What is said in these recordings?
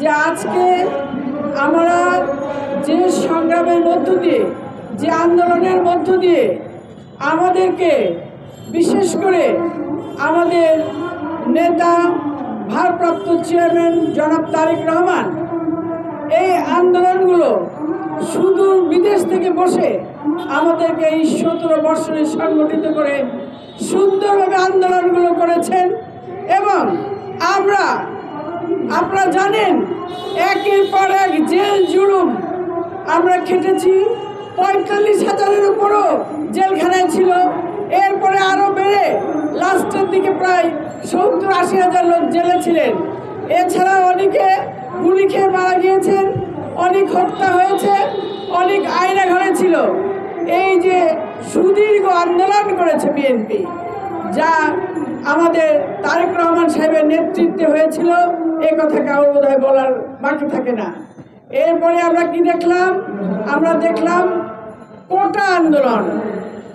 যে আজকে আমরা যে সংগ্রামের মধ্য দিয়ে, যে আন্দোলনের মধ্য দিয়ে আমাদেরকে বিশেষ করে আমাদের নেতা ভারপ্রাপ্ত চেয়ারম্যান জনাব তারেক রহমান এই আন্দোলনগুলো সুদূর বিদেশ থেকে বসে আমাদেরকে এই 17 বর্ষে সংগঠিত করে সুন্দরভাবে আন্দোলনগুলো করেছেন। এবং আপনারা জানেন একের পর এক জেল জুলুম আমরা খেটেছি। 45,000-এর উপরও জেলখানায় ছিল। এরপরে আরও বেড়ে লাস্টের দিকে প্রায় 70-80,000 লোক জেলে ছিলেন। এছাড়া অনেকে গুলি খেয়ে মারা গিয়েছেন, অনেক হত্যা হয়েছে, অনেক আয়না ঘরে ছিল। এই যে সুদীর্ঘ আন্দোলন করেছে বিএনপি, যা আমাদের তারেক রহমান সাহেবের নেতৃত্বে হয়েছিল, এ কথা কারো বোধহয় বলার বাকি থাকে না। এরপরে আমরা কি দেখলাম? আমরা দেখলাম কোটা আন্দোলন।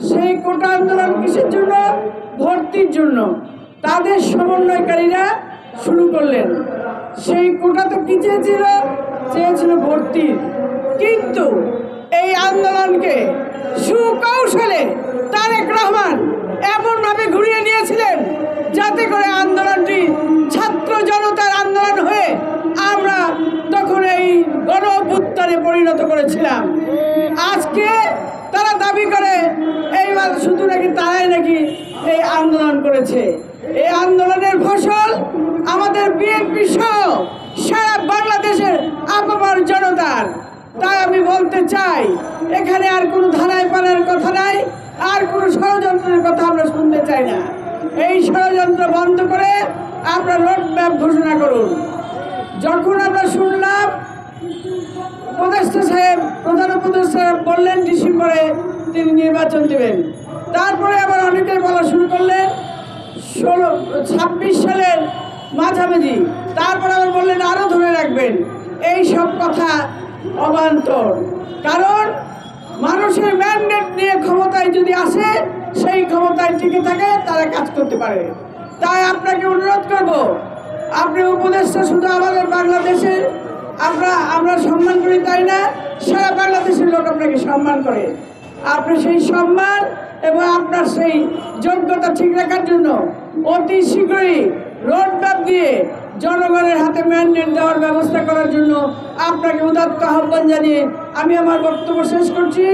সেই কোটা আন্দোলন কিসের জন্য? ভর্তির জন্য। তাদের সমন্বয়কারীরা শুরু করলেন। সেই কোটা তো কি চেয়েছিল ভর্তির। কিন্তু এই আন্দোলনকে সুকৌশলে তারেক রহমান এমনভাবে ঘুরিয়ে নিয়েছিলেন যাতে করে আন্দোলনটি ছাত্র জনতার আন্দোলন হয়ে আমরা তখন এই গণ অভ্যুত্থানে পরিণত করেছিলাম। আজকে তারা দাবি করে এই শুধু নাকি তারাই নাকি এই আন্দোলন করেছে। এই আন্দোলনের ফসল আমাদের বিএনপি সহ সারা বাংলাদেশের আপামর জনতার। তাই আমি বলতে চাই, এখানে আর কোনো ধারায় পানার কথা নাই, আর কোনো ষড়যন্ত্রের কথা আমরা শুনতে চাই না। এই ষড়যন্ত্র বন্ধ করে আপনারা রোডম্যাপ ঘোষণা করুন। যখন আমরা শুনলাম প্রধান উপদেষ্টা সাহেব বললেন ডিসেম্বরে তিনি নির্বাচন দেবেন, তারপরে আবার অনেকে বলা শুরু করলেন 26 সালের মাঝামাঝি, তারপরে আবার বললেন আরও ধরে রাখবেন। এই সব কথা অবান্তর। কারণ মানুষের ম্যান্ডেট নিয়ে ক্ষমতায় যদি আসে, সেই ক্ষমতায় টিকে থাকে, তারা কাজ করতে পারে। তাই আপনাকে অনুরোধ করব, আপনি উপদেষ্টা শুধু আমাদের বাংলাদেশের আমরা সম্মান করি তাই না, সারা বাংলাদেশের লোক আপনাকে সম্মান করে। আপনি সেই সম্মান এবং আপনার সেই যোগ্যতা ঠিক রাখার জন্য অতি শীঘ্রই রোডম্যাপ দিয়ে জনগণের হাতে ম্যান্ডেট দেওয়ার ব্যবস্থা করার জন্য আপনাকে উদাত্ত আহ্বান জানিয়ে আমি আমার বক্তব্য শেষ করছি।